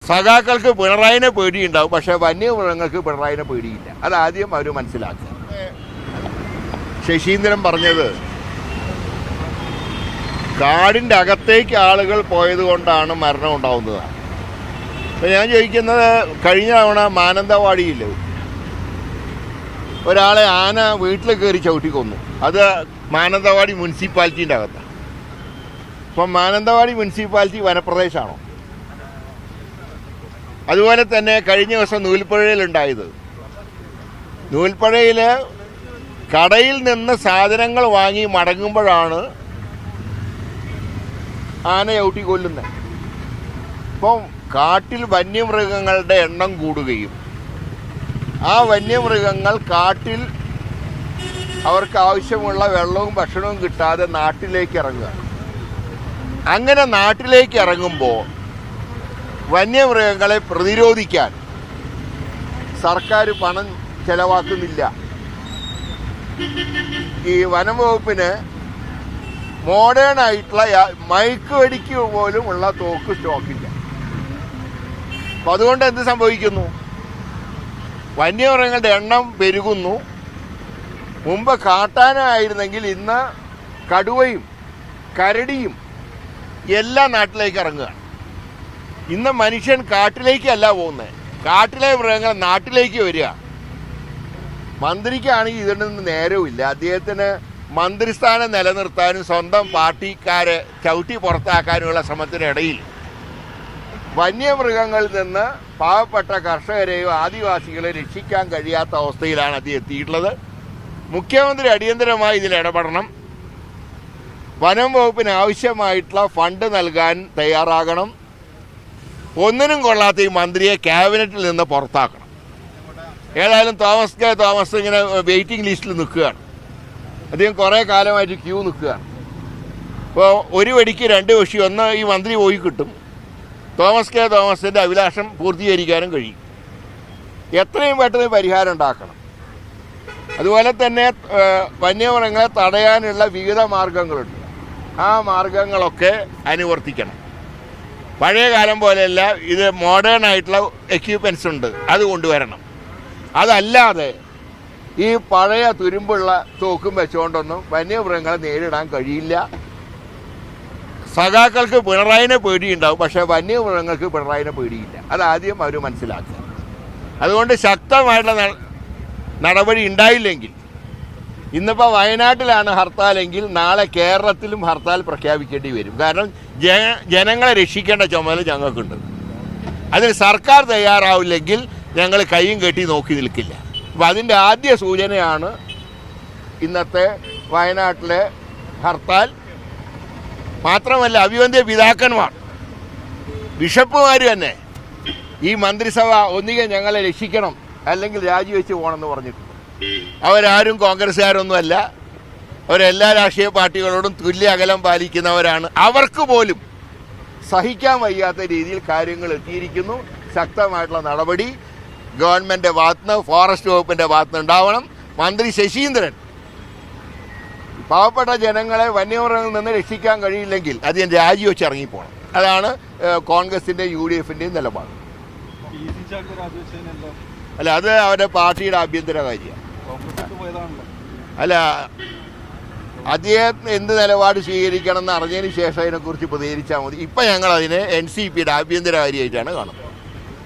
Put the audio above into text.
സഖാക്കൾക്ക് പിണറായിനെ പേടിയുണ്ടാവും, പക്ഷെ വന്യമൃഗങ്ങൾക്ക് പിണറായിനെ പേടിയില്ല. അതാദ്യം അവർ മനസ്സിലാക്കുക. ശശീന്ദ്രൻ പറഞ്ഞത് കാടിൻ്റെ അകത്തേക്ക് ആളുകൾ പോയത് കൊണ്ടാണ് മരണം ഉണ്ടാവുന്നതാണ്. അപ്പം ഞാൻ ചോദിക്കുന്നത്, കഴിഞ്ഞ തവണ മാനന്തവാടിയിൽ ഒരാളെ ആന വീട്ടിൽ കയറി ചവിട്ടിക്കൊന്നു. അത് മാനന്തവാടി മുനിസിപ്പാലിറ്റീൻ്റെ അകത്താണ്. അപ്പം മാനന്തവാടി മുനിസിപ്പാലിറ്റി വനപ്രദേശമാണോ? അതുപോലെ തന്നെ കഴിഞ്ഞ ദിവസം നൂൽപ്പുഴയിലുണ്ടായത്, നൂൽപ്പുഴയിൽ കടയിൽ നിന്ന് സാധനങ്ങൾ വാങ്ങി മടങ്ങുമ്പോഴാണ് ആന ചവിട്ടി കൊല്ലുന്നത്. അപ്പം കാട്ടിൽ വന്യമൃഗങ്ങളുടെ എണ്ണം കൂടുകയും ആ വന്യമൃഗങ്ങൾ കാട്ടിൽ അവർക്ക് ആവശ്യമുള്ള വെള്ളവും ഭക്ഷണവും കിട്ടാതെ നാട്ടിലേക്ക് ഇറങ്ങുക. അങ്ങനെ നാട്ടിലേക്ക് ഇറങ്ങുമ്പോൾ വന്യമൃഗങ്ങളെ പ്രതിരോധിക്കാൻ സർക്കാർ പണം ചെലവാക്കുന്നില്ല. ഈ വനം വകുപ്പിന് മോഡേൺ ആയിട്ടുള്ള മയക്ക് വെടിക്ക് പോലും ഉള്ള തോക്ക് സ്റ്റോക്കില്ല. അപ്പം അതുകൊണ്ട് എന്ത് സംഭവിക്കുന്നു? വന്യമൃഗങ്ങളുടെ എണ്ണം പെരുകുന്നു. മുമ്പ് കാട്ടാനായിരുന്നെങ്കിൽ ഇന്ന് കടുവയും കരടിയും എല്ലാം നാട്ടിലേക്ക് ഇറങ്ങുകയാണ്. ഇന്ന് മനുഷ്യൻ കാട്ടിലേക്കല്ല പോകുന്നത്, കാട്ടിലെ മൃഗങ്ങൾ നാട്ടിലേക്ക് വരിക. മന്ത്രിക്കാണെങ്കിൽ ഇതിൽ നിന്ന് നേരവുമില്ല. അദ്ദേഹത്തിന് മന്ത്രിസ്ഥാനം നിലനിർത്താനും സ്വന്തം പാർട്ടിക്കാരെ ചവിട്ടി പുറത്താക്കാനുമുള്ള ശ്രമത്തിനിടയിൽ വന്യമൃഗങ്ങളിൽ നിന്ന് പാവപ്പെട്ട കർഷകരെയോ ആദിവാസികളെ രക്ഷിക്കാൻ കഴിയാത്ത അവസ്ഥയിലാണ് അദ്ദേഹം എത്തിയിട്ടുള്ളത്. മുഖ്യമന്ത്രി അടിയന്തരമായി ഇതിൽ ഇടപെടണം. വനം വകുപ്പിന് ആവശ്യമായിട്ടുള്ള ഫണ്ട് നൽകാൻ തയ്യാറാകണം. ഒന്നിനും കൊള്ളാത്ത ഈ മന്ത്രിയെ ക്യാബിനറ്റിൽ നിന്ന് പുറത്താക്കണം. ഏതായാലും തോമസ് ഇങ്ങനെ വെയിറ്റിംഗ് ലിസ്റ്റിൽ നിൽക്കുകയാണ്. അദ്ദേഹം കുറേ കാലമായിട്ട് ക്യൂ നിൽക്കുകയാണ്. അപ്പോൾ ഒരു വെടിക്ക് രണ്ട് പക്ഷി, ഒന്ന് ഈ മന്ത്രി പോയി കിട്ടും, തോമസിൻ്റെ അഭിലാഷം പൂർത്തീകരിക്കാനും കഴിയും. എത്രയും പെട്ടെന്ന് പരിഹാരം ഉണ്ടാക്കണം. അതുപോലെ തന്നെ വന്യമൃഗങ്ങളെ തടയാനുള്ള വിവിധ മാർഗങ്ങളുണ്ട്. ആ മാർഗങ്ങളൊക്കെ അനുവർത്തിക്കണം. പഴയ കാലം പോലെയല്ല, ഇത് മോഡേൺ ആയിട്ടുള്ള എക്യുപ്മെൻറ്റ്സ് ഉണ്ട്, അത് കൊണ്ടുവരണം. അതല്ലാതെ ഈ പഴയ തുരുമ്പുള്ള തോക്കും വെച്ചുകൊണ്ടൊന്നും വന്യമൃഗങ്ങളെ നേരിടാൻ കഴിയില്ല. സഖാക്കൾക്ക് പിണറായിനെ പേടിയുണ്ടാവും, പക്ഷെ വന്യമൃഗങ്ങൾക്ക് പിണറായിനെ പേടിയില്ല. അതാദ്യം അവർ മനസ്സിലാക്കുക. അതുകൊണ്ട് ശക്തമായിട്ടുള്ള നടപടി ഉണ്ടായില്ലെങ്കിൽ, ഇന്നിപ്പോൾ വയനാട്ടിലാണ് ഹർത്താലെങ്കിൽ നാളെ കേരളത്തിലും ഹർത്താൽ പ്രഖ്യാപിക്കേണ്ടി വരും. കാരണം ജനങ്ങളെ രക്ഷിക്കേണ്ട ചുമതല ഞങ്ങൾക്കുണ്ട്. അതിന് സർക്കാർ തയ്യാറാവില്ലെങ്കിൽ ഞങ്ങൾ കൈയും കെട്ടി നോക്കി നിൽക്കില്ല. അപ്പം അതിൻ്റെ ആദ്യ സൂചനയാണ് ഇന്നത്തെ വയനാട്ടിലെ ഹർത്താൽ. മാത്രമല്ല, അഭിവന്ദ്യ പിതാക്കന്മാർ, ബിഷപ്പുമാർ തന്നെ ഈ മന്ത്രിസഭ ഒന്നുകിൽ ഞങ്ങളെ രക്ഷിക്കണം അല്ലെങ്കിൽ രാജിവെച്ച് പോകണമെന്ന് പറഞ്ഞിട്ടുണ്ട്. അവരാരും കോൺഗ്രസ്സുകാരൊന്നുമല്ല, അവരെല്ലാ രാഷ്ട്രീയ പാർട്ടികളോടും തുല്യ അകലം പാലിക്കുന്നവരാണ്. അവർക്ക് പോലും സഹിക്കാൻ വയ്യാത്ത രീതിയിൽ കാര്യങ്ങൾ എത്തിയിരിക്കുന്നു. ശക്തമായിട്ടുള്ള നടപടി ഗവൺമെൻറ്റിൻ്റെ ഭാഗത്തുനിന്ന്, ഫോറസ്റ്റ് വകുപ്പിൻ്റെ ഭാഗത്തുനിന്ന് ഉണ്ടാവണം. മന്ത്രി ശശീന്ദ്രൻ പാവപ്പെട്ട ജനങ്ങളെ വന്യമൃഗങ്ങളിൽ നിന്ന് രക്ഷിക്കാൻ കഴിയില്ലെങ്കിൽ അദ്ദേഹം രാജിവെച്ച് ഇറങ്ങിപ്പോകണം. അതാണ് കോൺഗ്രസിൻ്റെയും UDFിൻ്റെയും നിലപാട്. അല്ല, അത് അവരുടെ പാർട്ടിയുടെ ആഭ്യന്തര കാര്യമാണ്. അല്ല, അദ്ദേഹം എന്ത് നിലപാട് സ്വീകരിക്കണം എന്ന് അറിഞ്ഞതിന് ശേഷം അതിനെക്കുറിച്ച് പ്രതികരിച്ചാൽ മതി. ഇപ്പം ഞങ്ങൾ അതിനെ NCPയുടെ ആഭ്യന്തര കാര്യമായിട്ടാണ് കാണുന്നത്.